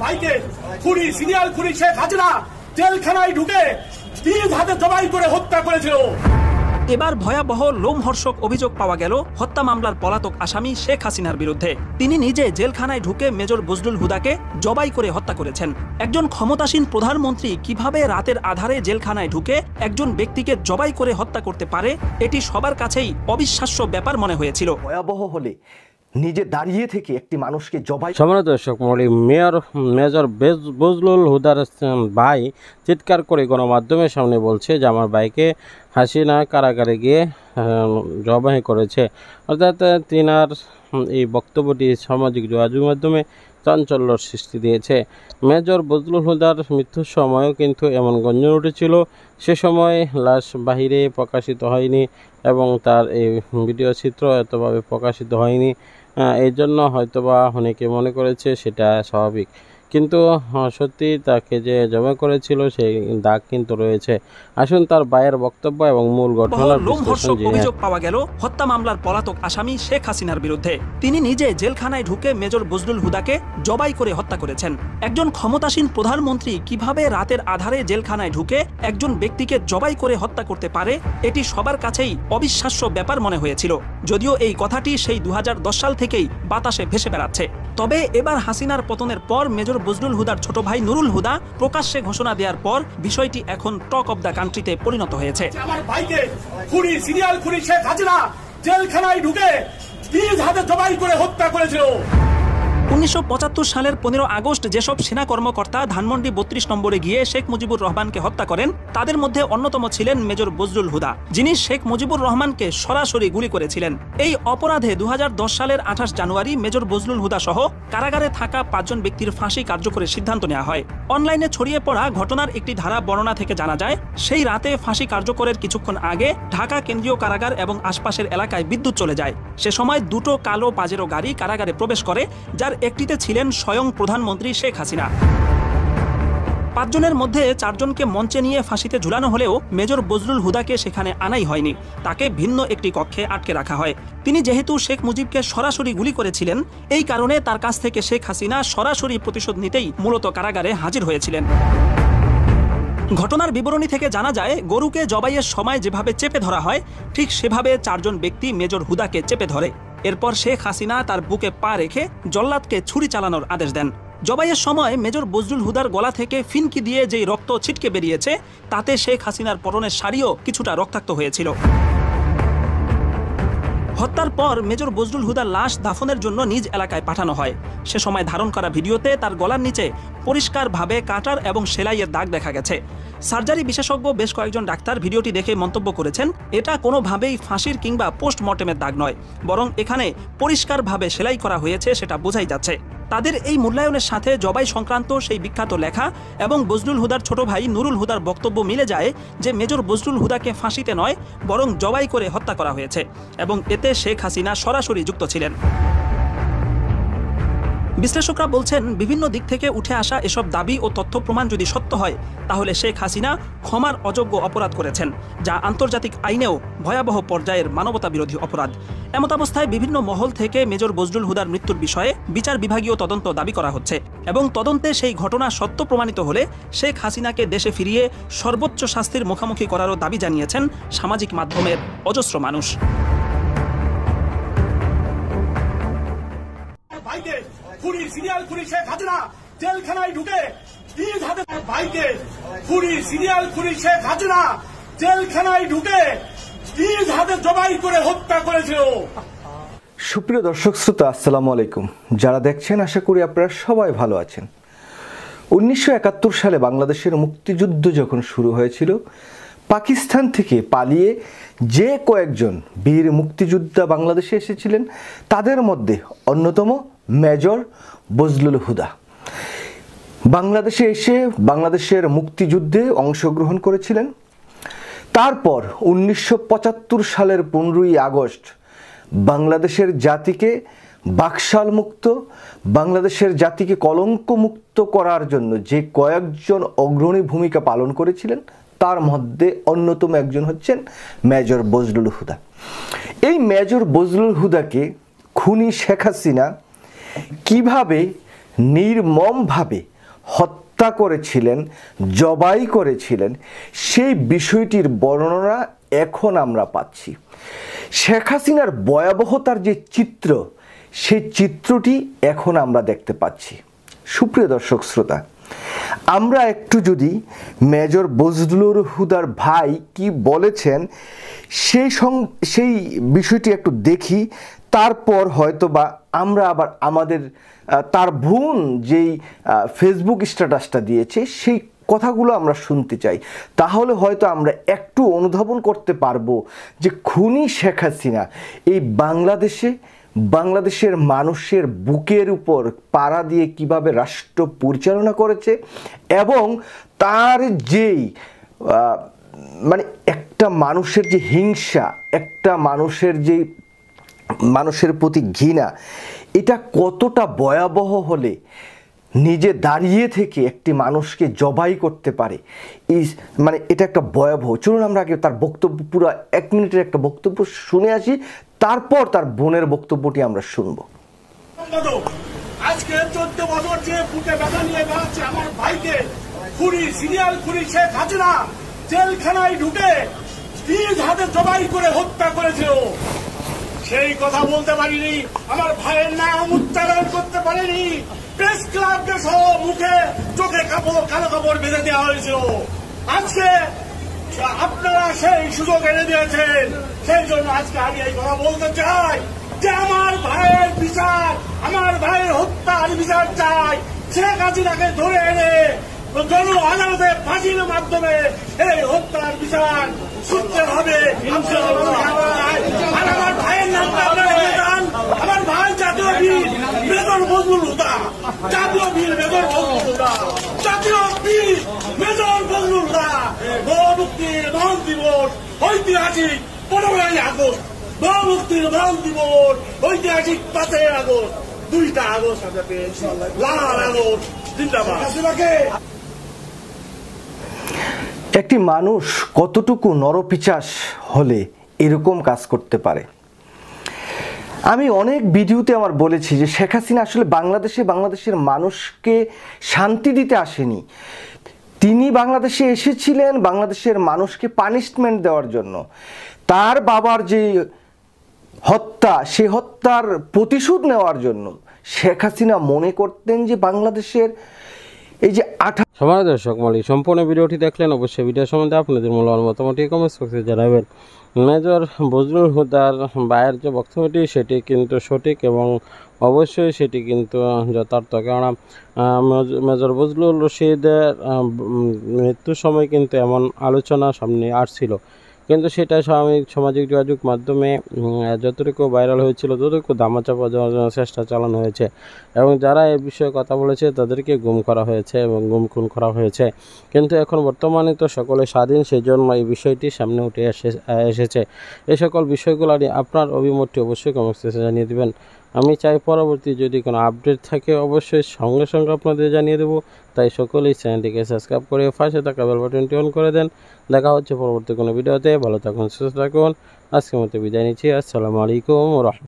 ভাইকে খুনি সিরিয়াল খুনি শেখ হাসিনা জেলখানায় ঢুকে নিজ হাতে জবাই করে হত্যা করেছিল। এবার ভয়াবহ লোমহর্ষক অভিযোগ পাওয়া গেল হত্যা মামলার পলাতক আসামি শেখ হাসিনার বিরুদ্ধে। তিনি নিজে জেলখানায় ঢুকে মেজর বজলুল হুদাকে জবাই করে হত্যা করেছেন। একজন ক্ষমতাসীন প্রধানমন্ত্রী কিভাবে রাতের আধারে জেলখানায় ঢুকে একজন ব্যক্তিকে জবাই করে হত্যা করতে পারে, এটি সবার কাছেই অবিশ্বাস্য ব্যাপার মনে হয়েছিল। ভয়াবহ হলে নিজে দাঁড়িয়ে থেকে একটি মানুষকে জবাই। সম্মানিত দর্শক মণ্ডলী, মেজর বজলুল হুদার ভাই চিৎকার করে গণমাধ্যমের সামনে বলছে যে আমার ভাইকে হাসিনা কারাগারে গিয়ে জবাই করেছে। অর্থাৎ তিনার এই বক্তব্যটি সামাজিক যোগাযোগ মাধ্যমে চাঞ্চল্যর সৃষ্টি দিয়েছে। মেজর বজলুল হুদার মৃত্যুর সময়ও কিন্তু এমন গঞ্জন উঠেছিল। সে সময় লাশ বাহিরে প্রকাশিত হয়নি এবং তার এই ভিডিও চিত্র এতভাবে প্রকাশিত হয়নি। এই জন্য হয়তোবা অনেকে মনে করেছে সেটা স্বাভাবিক, কিন্তু সত্যি তাকে যে জবাই করেছিল সেই দাগ কিন্তু রয়েছে। আসুন তার ভাইয়ের বক্তব্য এবং মূল ঘটনার লোমহর্ষক অভিযোগ পাওয়া গেল হত্যা মামলার পলাতক আসামি শেখ হাসিনার বিরুদ্ধে। তিনি নিজে জেলখানায় ঢুকে মেজর বজলুল হুদাকে জবাই করে হত্যা করেছেন। একজন ক্ষমতাসীন প্রধানমন্ত্রী কিভাবে রাতের আধারে জেলখানায় ঢুকে একজন ব্যক্তিকে জবাই করে হত্যা করতে পারে, এটি সবার কাছেই অবিশ্বাস্য ব্যাপার মনে হয়েছিল। যদিও এই কথাটি সেই 2010 সাল থেকেই বাতাসে ভেসে বেড়াচ্ছে। তবে এবার হাসিনার পতনের পর মেজর বজলুল হুদার ছোট ভাই নুরুল হুদা প্রকাশ্যে ঘোষণা দেওয়ার পর বিষয়টি এখন টক অব দ্য কান্ট্রিতে পরিণত হয়েছে। আমার ভাইকে খুনি সিরিয়াল খুনি শেখ হাসিনা জেলখানায় ঢুকে নিজ হাতে জবাই করে হত্যা করেছিল। 1975 সালের 15 আগস্ট যেসব সেনা কর্মকর্তা ধানমন্ডি 32 নম্বরে গিয়ে শেখ মুজিবুর রহমানকে হত্যা করেন, তাদের মধ্যে অন্যতম ছিলেন মেজর বজলুল হুদা, যিনি শেখ মুজিবুর রহমানকে সরাসরি গুলি করেছিলেন। এই অপরাধে 2010 সালের 28 জানুয়ারি মেজর বজলুল হুদা সহ কারাগারে থাকা 5 জন ব্যক্তির ফাঁসি কার্যকরের সিদ্ধান্ত নেওয়া হয়। অনলাইনে ছড়িয়ে পড়া ঘটনার একটি ধারা বর্ণনা থেকে জানা যায়, সেই রাতে ফাঁসি কার্যকরের কিছুক্ষণ আগে ঢাকা কেন্দ্রীয় কারাগার এবং আশপাশের এলাকায় বিদ্যুৎ চলে যায়। সে সময় দুটো কালো পাজেরো গাড়ি কারাগারে প্রবেশ করে, যার একটিতে ছিলেন স্বয়ং প্রধানমন্ত্রী শেখ হাসিনা। 5 জনের মধ্যে 4 জনকে মঞ্চে নিয়ে ফাঁসিতে ঝুলানো হলেও মেজর বজলুল হুদাকে সেখানে আনাই হয়নি। তাকে ভিন্ন একটি কক্ষে আটকে রাখা হয়। তিনি যেহেতু শেখ মুজিবকে সরাসরি গুলি করেছিলেন, এই কারণে তার কাছ থেকে শেখ হাসিনা সরাসরি প্রতিশোধ নিতেই মূলত কারাগারে হাজির হয়েছিলেন। ঘটনার বিবরণী থেকে জানা যায়, গরুকে জবাইয়ের সময় যেভাবে চেপে ধরা হয়, ঠিক সেভাবে 4 জন ব্যক্তি মেজর হুদাকে চেপে ধরে। এরপর শেখ হাসিনা তার বুকে পা রেখে জল্লাদকে ছুরি চালানোর আদেশ দেন। জবাইয়ের সময় মেজর বজলুল হুদার গলা থেকে ফিনকি দিয়ে যেই রক্ত ছিটকে বেরিয়েছে, তাতে শেখ হাসিনার পরনের শাড়িও কিছুটা রক্তাক্ত হয়েছিল। হত্যার পর মেজর বজলুল হুদার লাশ দাফনের জন্য নিজ এলাকায় পাঠানো হয়। সে সময় ধারণ করা ভিডিওতে তার গলার নিচে পরিষ্কারভাবে কাটার এবং সেলাইয়ের দাগ দেখা গেছে। সার্জারি বিশেষজ্ঞ বেশ কয়েকজন ডাক্তার ভিডিওটি দেখে মন্তব্য করেছেন, এটা কোনোভাবেই ফাঁসির কিংবা পোস্টমর্টেমের দাগ নয়, বরং এখানে পরিষ্কারভাবে সেলাই করা হয়েছে সেটা বোঝাই যাচ্ছে। তাদের এই মূল্যায়নের সাথে জবাই সংক্রান্ত সেই বিখ্যাত লেখা এবং বজলুল হুদার ছোট ভাই নুরুল হুদার বক্তব্য মিলে যায় যে মেজর বজলুল হুদাকে ফাঁসিতে নয় বরং জবাই করে হত্যা করা হয়েছে এবং এতে শেখ হাসিনা সরাসরি যুক্ত ছিলেন। বিশ্লেষকরা বলছেন, বিভিন্ন দিক থেকে উঠে আসা এসব দাবি ও তথ্য প্রমাণ যদি সত্য হয়, তাহলে শেখ হাসিনা ক্ষমার অযোগ্য অপরাধ করেছেন, যা আন্তর্জাতিক আইনেও ভয়াবহ পর্যায়ের মানবতা বিরোধী অপরাধ। এমতাবস্থায় বিভিন্ন মহল থেকে মেজর বজলুল হুদার মৃত্যুর বিষয়ে বিচার বিভাগীয় তদন্ত দাবি করা হচ্ছে এবং তদন্তে সেই ঘটনা সত্য প্রমাণিত হলে শেখ হাসিনাকে দেশে ফিরিয়ে সর্বোচ্চ শাস্তির মুখোমুখি করারও দাবি জানিয়েছেন সামাজিক মাধ্যমের অজস্র মানুষ। খুনি সিরিয়াল খুনি শেখ হাসিনা জেলখানায় ঢুকে নিজ হাতে ভাইকে খুনি সিরিয়াল খুনি শেখ হাসিনা জেলখানায় ঢুকে নিজ হাতে জবাই করে হত্যা করেছিল। সুপ্রিয় দর্শক শ্রোতা, আসসালামু আলাইকুম। যারা দেখছেন, আশা করি আপনারা সবাই ভালো আছেন। 1971 সালে বাংলাদেশের মুক্তিযুদ্ধ যখন শুরু হয়েছিল, পাকিস্তান থেকে পালিয়ে যে কয়েকজন বীর মুক্তিযোদ্ধা বাংলাদেশে এসেছিলেন, তাদের মধ্যে অন্যতম মেজর বজলুল হুদা। বাংলাদেশে এসে বাংলাদেশের মুক্তিযুদ্ধে অংশগ্রহণ করেছিলেন। তারপর 1975 সালের 15ই আগস্ট বাংলাদেশের জাতিকে বাকশাল মুক্ত, বাংলাদেশের জাতিকে কলঙ্ক মুক্ত করার জন্য যে কয়েকজন অগ্রণী ভূমিকা পালন করেছিলেন, তার মধ্যে অন্যতম একজন হচ্ছেন মেজর বজলুল হুদা। এই মেজর বজলুল হুদাকে খুনি শেখ হাসিনা কিভাবে নির্মমভাবে হত্যা করেছিলেন, জবাই করেছিলেন, সেই বিষয়টির বর্ণনা এখন আমরা পাচ্ছি। শেখ হাসিনার ভয়াবহতার যে চিত্র, সেই চিত্রটি এখন আমরা দেখতে পাচ্ছি। সুপ্রিয় দর্শক শ্রোতা, আমরা একটু যদি মেজর বজলুল হুদার ভাই কি বলেছেন সেই বিষয়টি একটু দেখি, তারপর হয়তোবা আমরা আবার আমাদের তার বোন যেই ফেসবুক স্ট্যাটাসটা দিয়েছে সেই কথাগুলো আমরা শুনতে চাই। তাহলে হয়তো আমরা একটু অনুধাবন করতে পারবো যে খুনি শেখ হাসিনা এই বাংলাদেশের মানুষের বুকের উপর পাড়া দিয়ে কিভাবে রাষ্ট্র পরিচালনা করেছে, এবং তার যেই মানে একটা মানুষের যে হিংসা, একটা মানুষের প্রতি ঘৃণা, এটা কতটা ভয়াবহ হলে নিজে দাঁড়িয়ে থেকে একটি মানুষকে জবাই করতে পারে। মানে এটা একটা ভয়াবহ। চলুন আমরা আগে তার বক্তব্য, পুরো 1 মিনিটের একটা বক্তব্য শুনে আসি, তারপর তার বোনের বক্তব্যটি আমরা শুনবো। আজকে 14 বছর যে বুকে ব্যথা নিয়ে বেড়াচ্ছে আমার ভাইকে সিরিয়াল খুনি শেখ হাসিনা জেলখানায় ঢুকে নিজ হাতে জবাই করে হত্যা করেছিল। সেই কথা বলতে পারিনি, আমার ভাইয়ের নাম উচ্চারণ করতে পারিনি। প্রেস ক্লাবকে সহ মুখে চোখে কালো কাপড় বেঁধে দেওয়া হয়েছিল। আজকে আপনারা সেই সুযোগ এনে দিয়েছেন, সেই জন্য আজকে আমি এই কথা বলতে চাই যে আমার ভাইয়ের বিচার, আমার ভাইয়ের হত্যার বিচার চাই। শেখ হাসিনাকে ধরে এনে জন আদালতে ফাঁসির মাধ্যমে এই হত্যার বিচার শুনতে হবে। আর আমার ভাইয়ের নামটা আপনারা জানান, আমার ভাই জাতীয় বীর মেজর বজলুল হুদা, জাতীয় বীর মেজর বজলুল হুদা, জাতীয় বীর মেজর বজলুল হুদা। মুক্তির মহান দিবস ঐতিহাসিক 15ই আগস্ট, মুক্তির মহান দিবস ঐতিহাসিক 5ই আগস্ট, 2টা আগস্ট আমরা পেয়েছি। লাল আগস্ট জিন্দাবাদ। একটি মানুষ কতটুকু নরপিচাস হলে এরকম কাজ করতে পারে? আমি অনেক ভিডিওতে আমার বলেছি যে শেখ হাসিনা আসলে বাংলাদেশের মানুষকে শান্তি দিতে আসেনি। তিনি বাংলাদেশে এসেছিলেন বাংলাদেশের মানুষকে পানিশমেন্ট দেওয়ার জন্য। তার বাবার যে হত্যা, সেই হত্যার প্রতিশোধ নেওয়ার জন্য শেখ হাসিনা মনে করতেন যে বাংলাদেশের এই যে সবাই দর্শক মলি সম্পূর্ণ ভিডিওটি দেখলেন। অবশ্যই ভিডিও সম্বন্ধে আপনাদের মূল্যবান মতামত কমেন্টস বক্সে জানাবেন। মেজর বজলুল হুদার ভাইয়ের যে বক্তব্যটি সেটি কিন্তু সঠিক এবং অবশ্যই সেটি কিন্তু যথার্থ, কেননা মেজর বজলুল রশিদের মৃত্যুর সময় কিন্তু এমন আলোচনা সামনে আসছিল, কিন্তু সেটা সামাজিক যোগাযোগ মাধ্যমে যতটুকু ভাইরাল হয়েছিল ততটুকু ধামাচাপা দেওয়ার জন্য চেষ্টা চালানো হয়েছে, এবং যারা এই বিষয়ে কথা বলেছে তাদেরকে গুম করা হয়েছে এবং খুন করা হয়েছে। কিন্তু এখন বর্তমানে তো সকলে স্বাধীন, সেই জন্য এই বিষয়টি সামনে উঠে এসেছে। এই সকল বিষয়গুলো নিয়ে আপনার অভিমতটি অবশ্যই কমেন্টে জানিয়ে দেবেন। আমি চাই পরবর্তী যদি কোনো আপডেট থাকে অবশ্যই সঙ্গে সঙ্গে আপনাদের জানিয়ে দেবো। তাই সকলেই চ্যানেলটিকে সাবস্ক্রাইব করে পাশে থাকা বেল বাটনটি অন করে দেন। দেখা হচ্ছে পরবর্তী কোনো ভিডিওতে। ভালো থাকুন, সুস্থ থাকুন। আজকের মতো বিদায় নিচ্ছি। আসসালামু আলাইকুম।